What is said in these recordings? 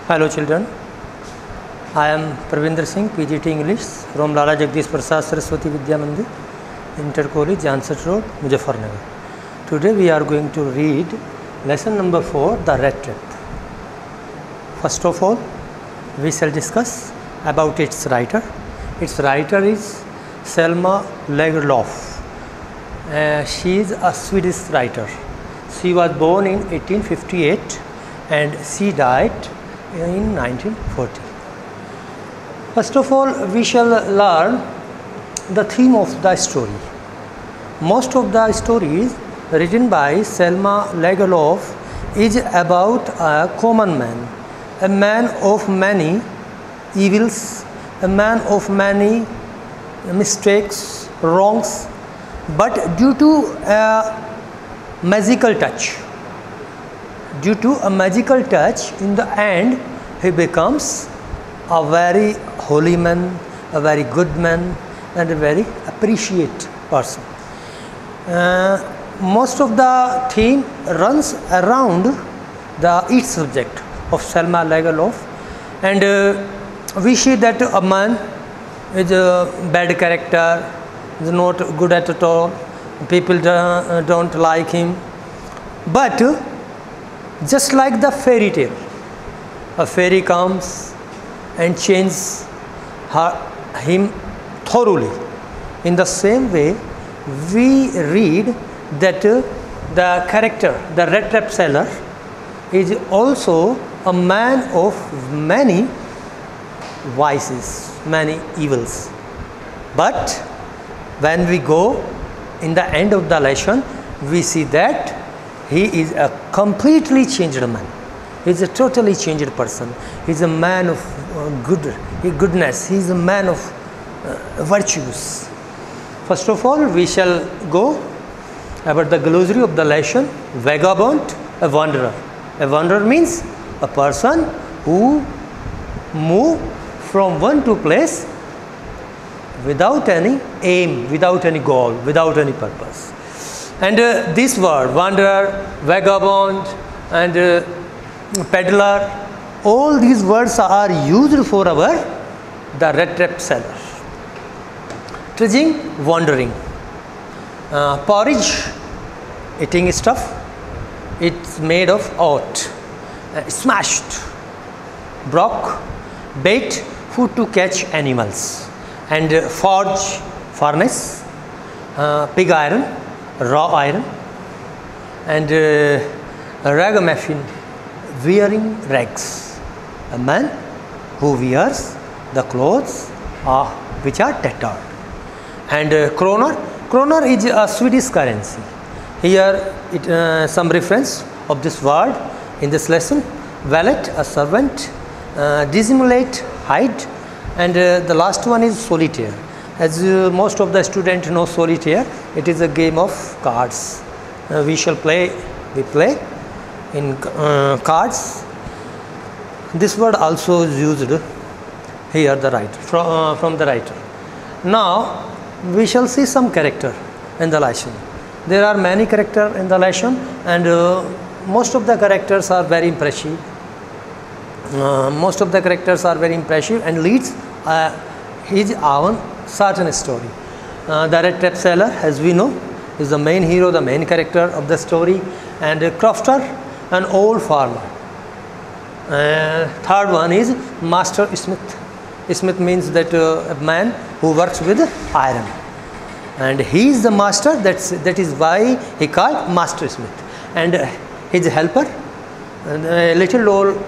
Hello children, I am Pravinder Singh, PGT English from Lala Jagdish Prasad Saraswati Vidya Mandir, Inter College, Janset Road, Muzaffarnagar. Today we are going to read lesson number 4, the red trap. First of all, we shall discuss about its writer. Its writer is Selma Lagerlöf. She is a Swedish writer. She was born in 1858 and she died in 1940. First of all, we shall learn the theme of the story. Most of the stories written by Selma Lagerlöf is about a common man, a man of many evils, a man of many mistakes, wrongs, but due to a magical touch, in the end he becomes a very holy man, a very good man, and a very appreciated person. Most of the theme runs around each subject of Selma Lagerlöf, and we see that a man is a bad character, is not good at all, people don't like him, but just like the fairy tale, a fairy comes and changes him thoroughly. In the same way, we read that the character, the red trap seller, is also a man of many vices, many evils. But when we go in the end of the lesson, we see that he is a completely changed man. He is a totally changed person. He is a man of goodness. He is a man of virtues. First of all, we shall go about the glossary of the lesson. Vagabond, a wanderer. A wanderer means a person who moves from one to place without any aim, without any goal, without any purpose. And this word, wanderer, vagabond, and peddler, all these words are used for the red trap seller. Trudging, wandering. Porridge, eating stuff, it's made of oat. Smashed. Brock, bait, food to catch animals. And forge, furnace, pig iron, raw iron, and ragamuffin, wearing rags, a man who wears the clothes which are tattered. And kroner is a Swedish currency. Here some reference of this word in this lesson. Valet, a servant. Dissimulate, hide. And the last one is solitaire. As most of the students know solitaire, it is a game of cards. We play in cards. This word also is used here the writer, from the writer. Now we shall see some character in the lesson. There are many characters in the lesson, and most of the characters are very impressive. And leads his own certain story. The red trap seller, as we know, is the main hero, the main character of the story, and crofter, an old farmer. Third one is master smith. Smith means that a man who works with iron, and he is the master. That is why he called master smith. And his helper, a little old,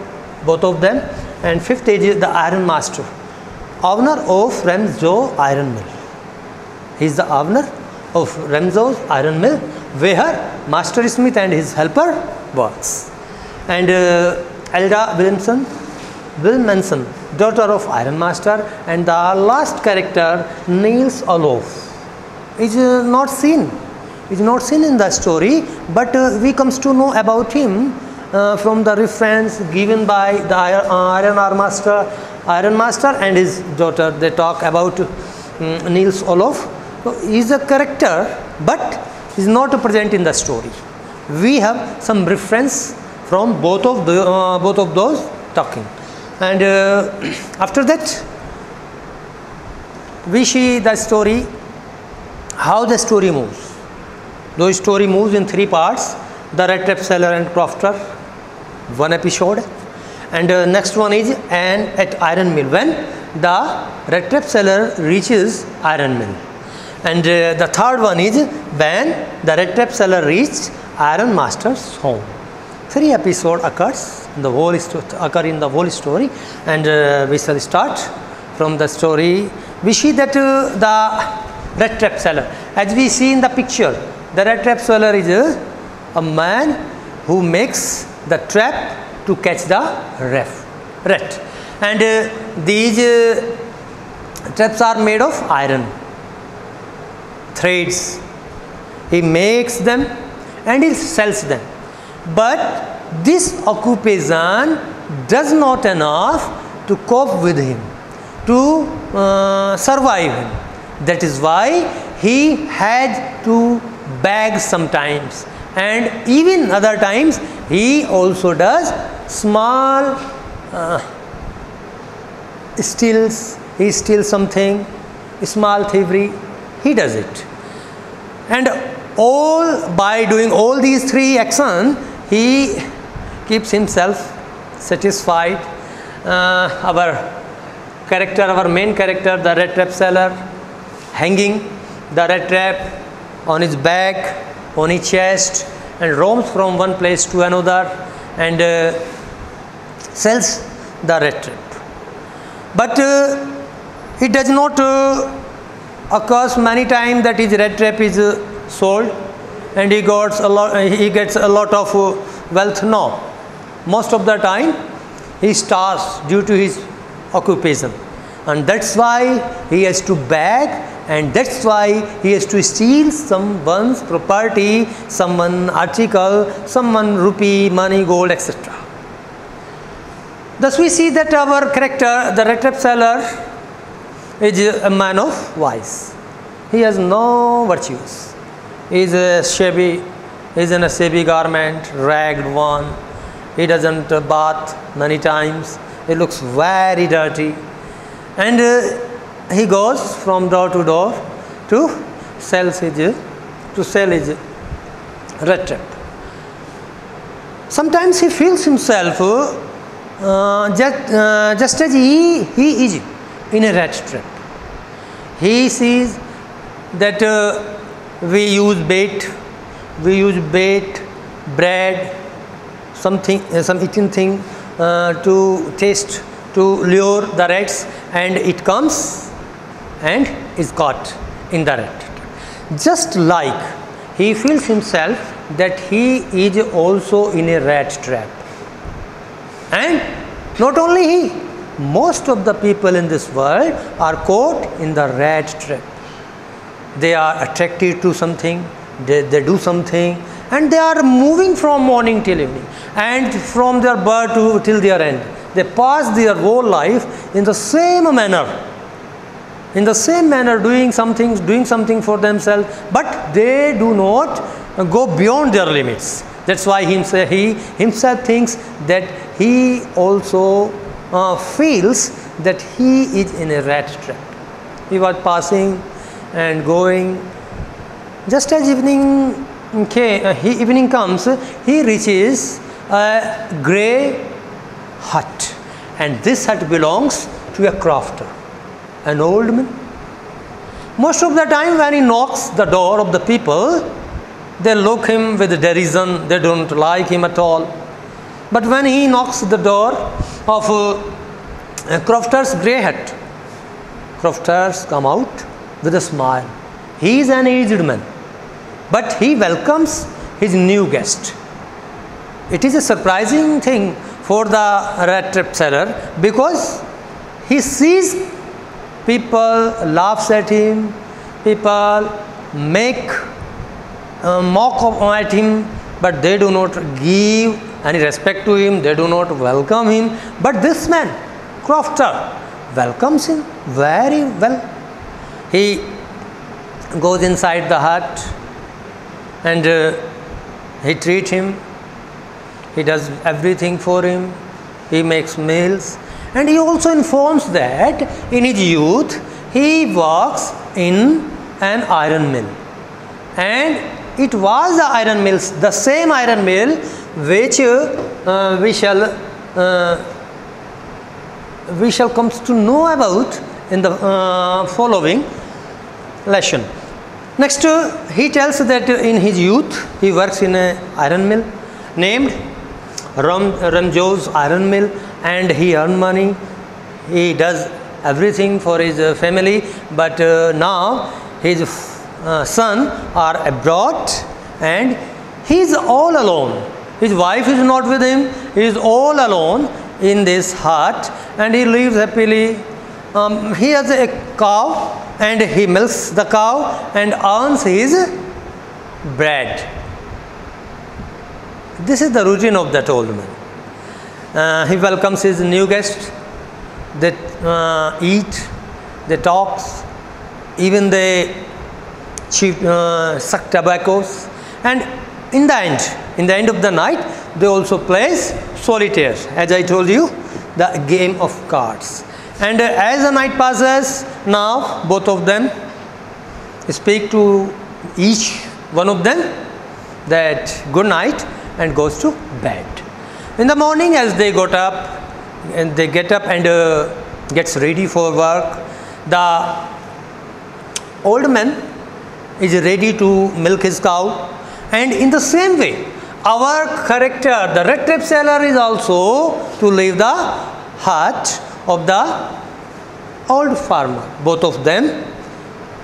both of them. And fifth is the iron master, owner of Remzo iron mill. He is the owner of Remzo's iron mill, where master smith and his helper works. And Elda Wilmanson, daughter of iron master. And the last character, Niels Olof, is not seen in the story, but we comes to know about him from the reference given by the iron master and his daughter. They talk about Niels Olof. So he is a character, but is not present in the story. We have some reference from both of those talking. And after that, we see the story, how the story moves. The story moves in 3 parts: the red tape seller and crofter, one episode, and next one is at iron mill, when the red tape seller reaches iron mill, and the third one is when the red tape seller reached iron master's home. 3 episodes occurs in the whole story, and we shall start from the story. We see that the red tape seller, as we see in the picture, the red tape seller is a man who makes the trap to catch the rat, and these traps are made of iron threads. He makes them and he sells them, but this occupation does not enough to cope with him, to survive him. That is why he had to beg sometimes, and even other times he also does small steals. He steals something, small thievery, he does it, and all by doing all these 3 actions he keeps himself satisfied. Our main character, the red tape seller, hanging the red tape on his back, on his chest, and roams from one place to another, and sells the red tape. But it does not occurs many times that his red tape is sold and he gets a lot of wealth. No, most of the time he starves due to his occupation, and that's why he has to beg, and that's why he has to steal someone's property, someone article, someone rupee, money, gold, etc. Thus we see that our character, the red tape seller, is a man of vice. He has no virtues. He is shabby, he is in a shabby garment, ragged one. He doesn't bath many times. He looks very dirty, and he goes from door to door to sell his red tape. Sometimes he feels himself just as he is in a rat trap. He sees that we use bait, bread, some eating thing to taste, to lure the rats, and it comes and is caught in the rat trap. Just like he feels himself that he is also in a rat trap. And not only he, most of the people in this world are caught in the rat trap. They are attracted to something, they do something, and they are moving from morning till evening, and from their birth till their end. They pass their whole life in the same manner, doing something for themselves, but they do not go beyond their limits. That's why he himself thinks that he also feels that he is in a rat trap. He was passing and going. Just as evening comes, he reaches a grey hut, and this hut belongs to a crofter, an old man. Most of the time when he knocks the door of the people, they look him with derision, they don't like him at all. But when he knocks the door of a crofter's grey hut, crofters come out with a smile. He is an aged man, but he welcomes his new guest. It is a surprising thing for the rat trap seller, because he sees people laughs at him, people make mock at him, but they do not give any respect to him, they do not welcome him. But this man, crofter, welcomes him very well. He goes inside the hut and he treats him, he does everything for him, he makes meals, And he also informs that in his youth he works in an iron mill, and it was the iron mills, the same iron mill which we shall come to know about in the following lesson. Next, he tells that in his youth he works in an iron mill named Ramjo's Iron Mill, and he earns money. He does everything for his family, but now his son are abroad and he is all alone. His wife is not with him. He is all alone in this hut, and he lives happily. He has a cow, and he milks the cow and earns his bread. This is the routine of that old man. He welcomes his new guests. They eat, they talk, even they suck tobaccos, and in the end of the night, they also play solitaire, as I told you, the game of cards. And as the night passes, now both of them speak to each one of them that good night and goes to bed. In the morning, as they get up and gets ready for work, the old man is ready to milk his cow, and in the same way our character, the red tape seller, is also to leave the hut of the old farmer. Both of them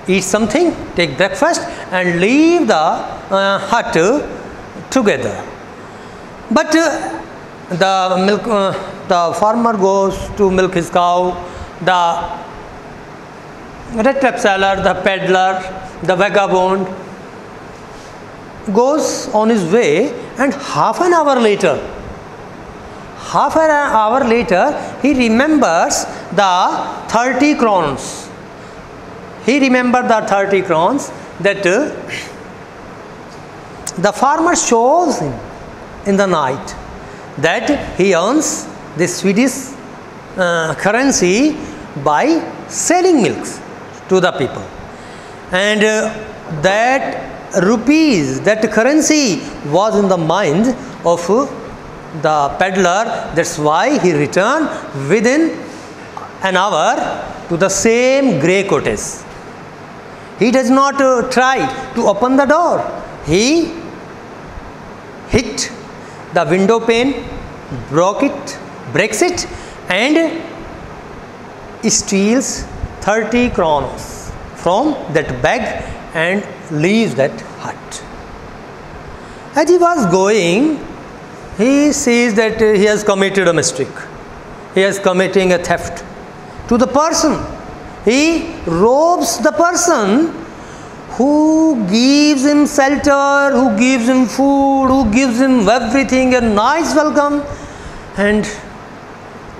eat something, take breakfast, and leave the hut together. But the farmer goes to milk his cow. The red tape seller, the peddler, the vagabond goes on his way, and half an hour later, he remembers the 30 crowns. He remembered the 30 crowns that the farmer shows him in the night, that he earns this Swedish currency by selling milks to the people. And that rupees, that currency was in the mind of the peddler. That's why he returned within an hour to the same grey cottage. He does not try to open the door. He hit the window pane, breaks it, and steals 30 crowns from that bag and leaves that hut. As he was going, he sees that he has committed a mistake. He is committing a theft to the person. He robs the person who gives him shelter, who gives him food, who gives him everything, a nice welcome, and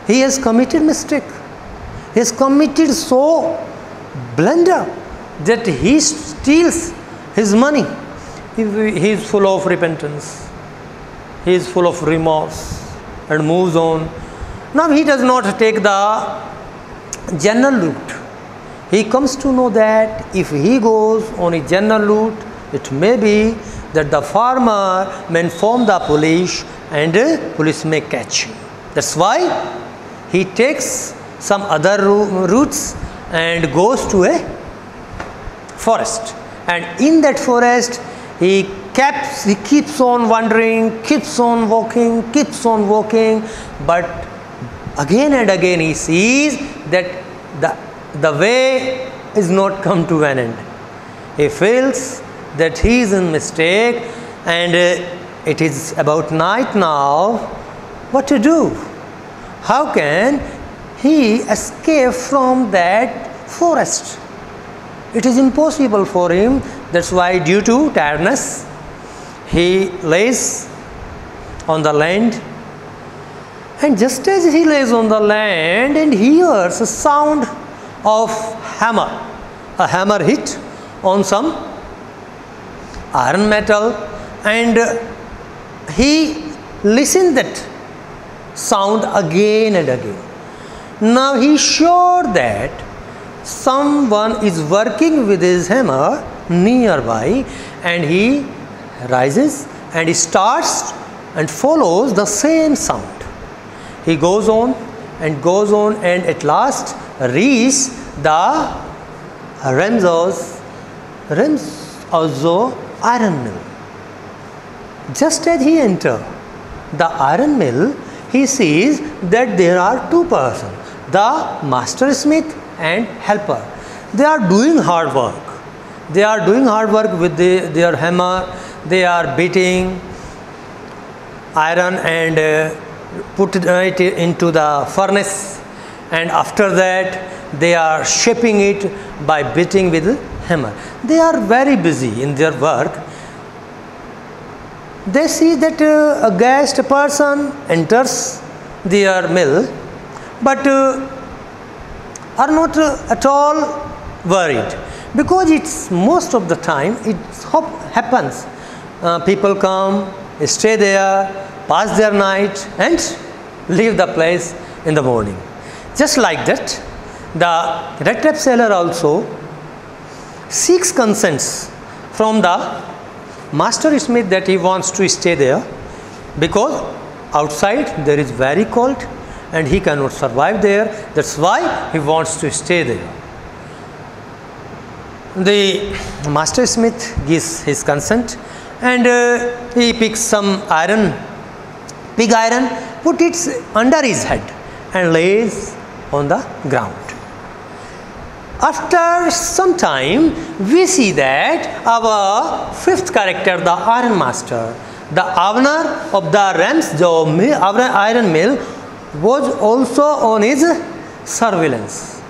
he has committed mistake. He has committed so blunder that he steals his money. He is full of repentance. He is full of remorse and moves on. Now he does not take the general route. He comes to know that if he goes on a general route, it may be that the farmer may inform the police and police may catch him. That's why he takes some other routes and goes to a forest. And in that forest, he keeps on wandering, keeps on walking, but again and again he sees that the way is not come to an end. He feels that he is in mistake, and it is about night now. What to do? How can he escape from that forest? It is impossible for him. That's why, due to tiredness, he lays on the land. And just as he lays on the land and hears a sound of hammer, a hammer hit on some iron metal, and he listens that sound again and again. Now he is sure that someone is working with his hammer nearby, and he rises and he starts and follows the same sound. He goes on and goes on, and at last reaches the Ramsauzo iron mill. Just as he enters the iron mill, he sees that there are two persons, the master smith and helper. They are doing hard work. They are doing hard work with their hammer. They are beating iron and put it into the furnace, and after that they are shaping it by beating with hammer. They are very busy in their work. They see that a guest person enters their mill, but are not at all worried, because it's most of the time it happens. People come, stay there, pass their night and leave the place in the morning. Just like that, the red tape seller also seeks consents from the master smith that he wants to stay there, because outside there is very cold and he cannot survive there. That's why he wants to stay there. The master smith gives his consent, and he picks some iron, pig iron, put it under his head and lays on the ground. After some time, we see that our fifth character, the iron master, the owner of the Ramsauzo iron mill, was also on his surveillance.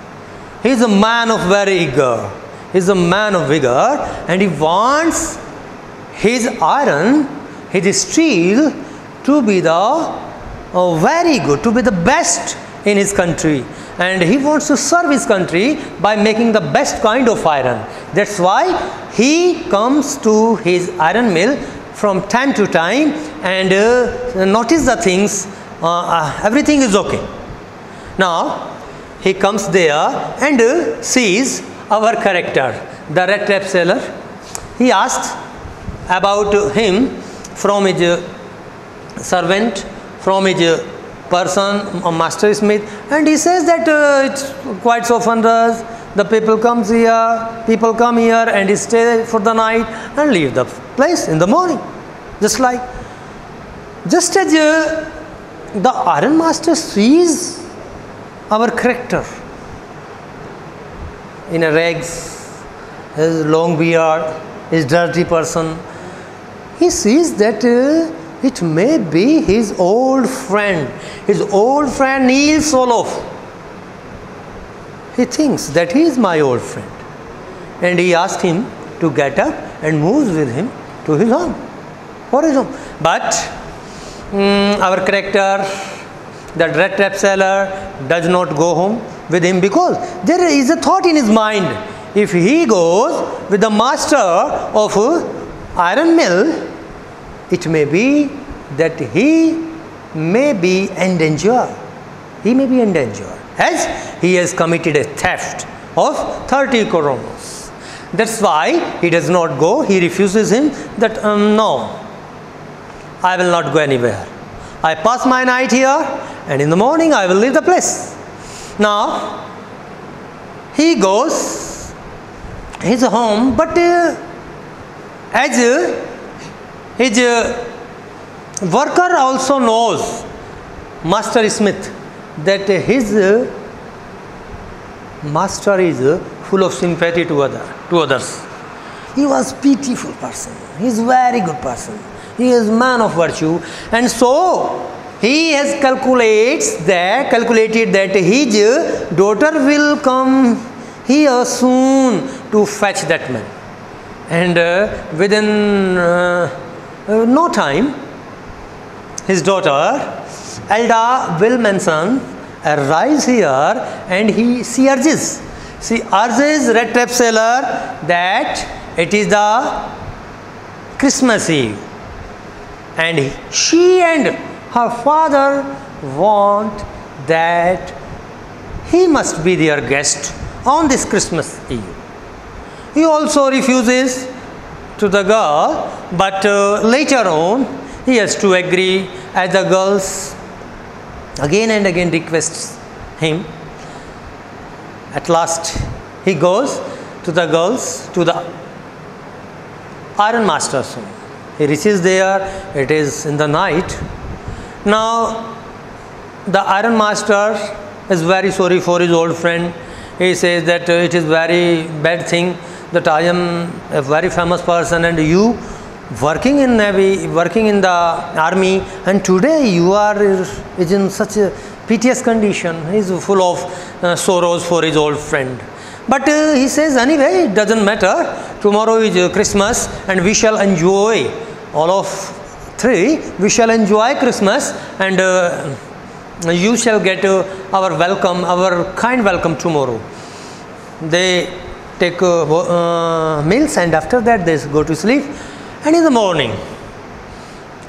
He is a man of very eager. He is a man of vigor, and he wants his iron, his steel, to be the very good, to be the best in his country, and he wants to serve his country by making the best kind of iron. That's why he comes to his iron mill from time to time and notice the things. Everything is okay. Now he comes there and sees our character, the red tape seller. He asks about him from his servant, from his person, master smith, and he says that it's quite so thunderous. The people come here and stay for the night and leave the place in the morning. Just as the iron master sees our character in a rags, his long beard, his dirty person, he sees that it may be his old friend Neil Soloff. He thinks that he is my old friend, and he asks him to get up and moves with him to his home, for his home. But our character, the red tape seller, does not go home with him, because there is a thought in his mind: if he goes with the master of iron mill, it may be that he may be in danger. He may be in danger, as he has committed a theft of 30 coronas. That's why he does not go. He refuses him that no, I will not go anywhere. I pass my night here, and in the morning I will leave the place. Now he goes his home, but as his worker also knows, master smith, that his master is full of sympathy to others. He was pitiful person. He is very good person. He is man of virtue, and so he has calculated that his daughter will come here soon to fetch that man, and within no time, his daughter Elda Wilmanson arrives here, and she urges red tape seller that it is the Christmas Eve, and she and her father want that he must be their guest on this Christmas Eve. He also refuses to the girl, but later on he has to agree as the girls again and again requests him. At last he goes to the girls, to the iron master's home. He reaches there, it is in the night. Now the iron master is very sorry for his old friend. He says that it is very bad thing that I am a very famous person and you working in navy, working in the army, and today you are is in such a piteous condition. He is full of sorrows for his old friend. But he says, anyway, it doesn't matter. Tomorrow is Christmas and we shall enjoy, all of three, we shall enjoy Christmas, and you shall get our welcome, our kind welcome tomorrow. They take meals, and after that they go to sleep. And in the morning,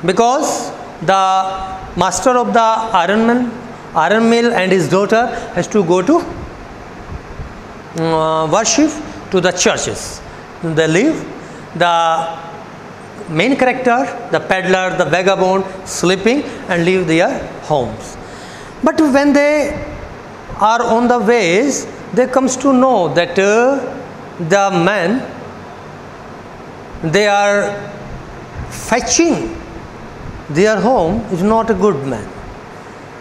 because the master of the iron mill and his daughter has to go to worship to the churches. They leave the main character, the peddler, the vagabond, sleeping and leave their homes. But when they are on the ways, they comes to know that the man they are fetching their home is not a good man.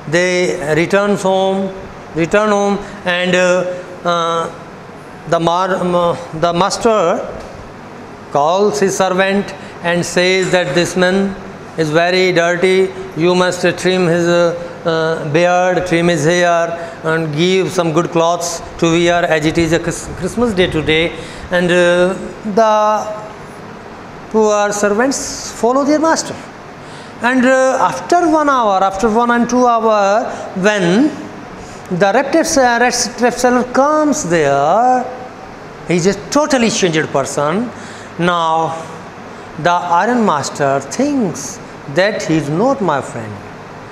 They return home, and the master calls his servant and says that this man is very dirty. You must trim his beard, trim his hair, and give some good clothes to wear, as it is a Christmas day today. And the poor servants follow their master. And after 1 hour, after 1 and 2 hours, when the red seller comes there, he is a totally changed person. Now the iron master thinks that he is not my friend.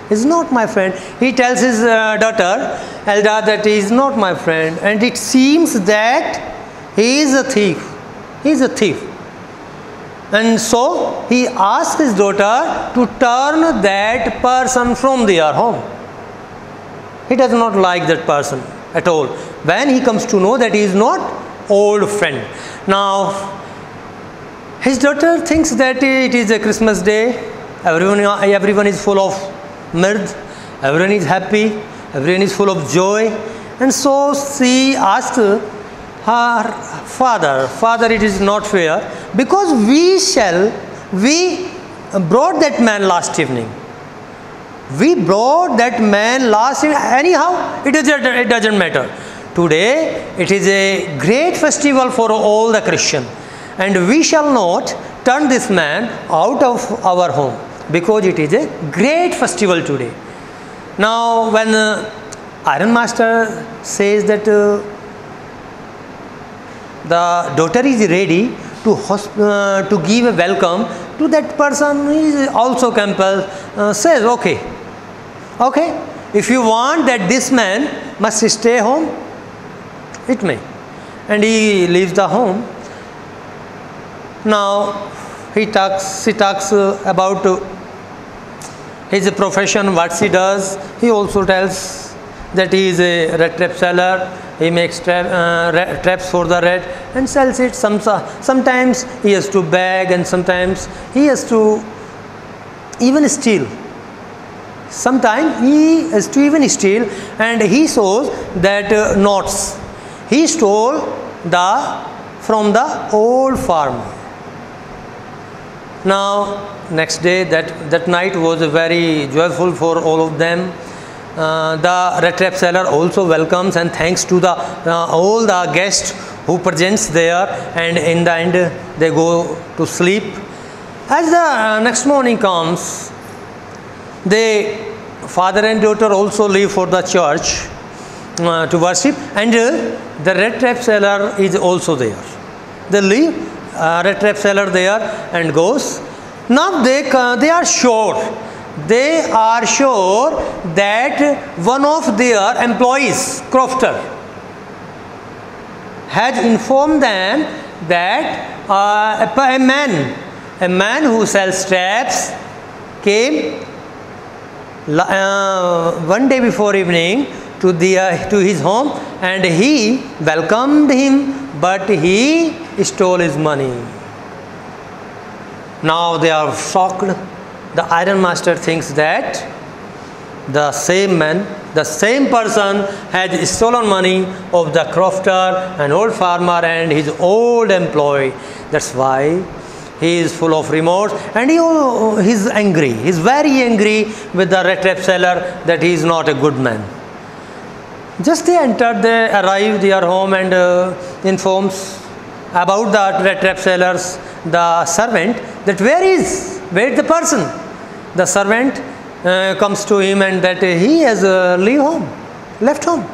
He is not my friend. He tells his daughter Elda that he is not my friend, and it seems that he is a thief. He is a thief. And so he asks his daughter to turn that person from their home. He does not like that person at all, when he comes to know that he is not old friend. Now his daughter thinks that it is a Christmas day, everyone is full of mirth, everyone is happy, everyone is full of joy, and so she asked her father, it is not fair, because we brought that man last evening. We brought that man last evening. Anyhow, it doesn't matter. Today it is a great festival for all the Christians, and we shall not turn this man out of our home, because it is a great festival today. Now when iron master says that the daughter is ready to give a welcome to that person, he is also compelled, says okay, if you want that this man must stay home, it may. And he leaves the home. Now she talks about his profession, what she does. He also tells that he is a red trap seller. He makes traps for the red and sells it. Sometimes he has to beg, and sometimes he has to even steal. Sometimes he has to even steal, and he shows that notes he stole from the old farmer. Now next day, that night was very joyful for all of them. The red trap seller also welcomes and thanks to all the guests who presents there, and in the end they go to sleep. As the next morning comes, the father and daughter also leave for the church to worship, and the red trap seller is also there. They leave red trap seller there and goes. Now they are sure they are sure that one of their employees, crofter, has informed them that a man who sells straps came one day before evening to his home, and he welcomed him, but he stole his money. Now they are shocked. The iron master thinks that the same man, the same person has stolen money of the crofter, an old farmer, and his old employee. That's why he is full of remorse, and he is angry. He is very angry with the rat trap seller that he is not a good man. Just they entered, they arrive their home and informs about the rat trap sellers, the servant, that where is the person? The servant comes to him and that he has left home.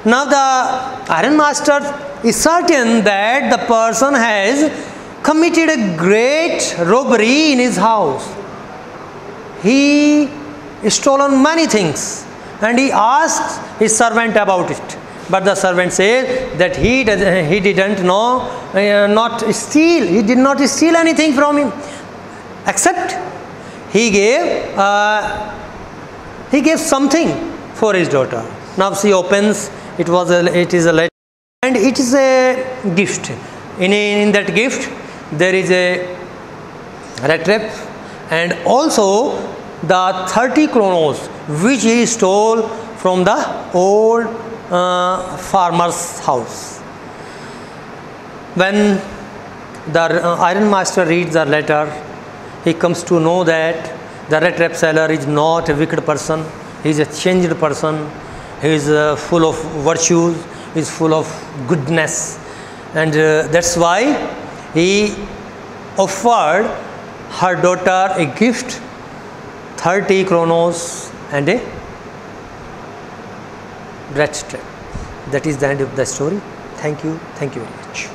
Now the iron master is certain that the person has committed a great robbery in his house. He stolen many things, and he asks his servant about it. But the servant says that he didn't know, not steal. He did not steal anything from him, except he gave something for his daughter. Now she opens. It is a letter, and it is a gift. In that gift, there is a rat trap, and also the 30 kronos which he stole from the old farmer's house. When the iron master reads the letter, he comes to know that the rat trap seller is not a wicked person. He is a changed person. He is full of virtues. He is full of goodness, and that's why he offered her daughter a gift, 30 kronos and a rat trap. That is the end of the story. Thank you very much.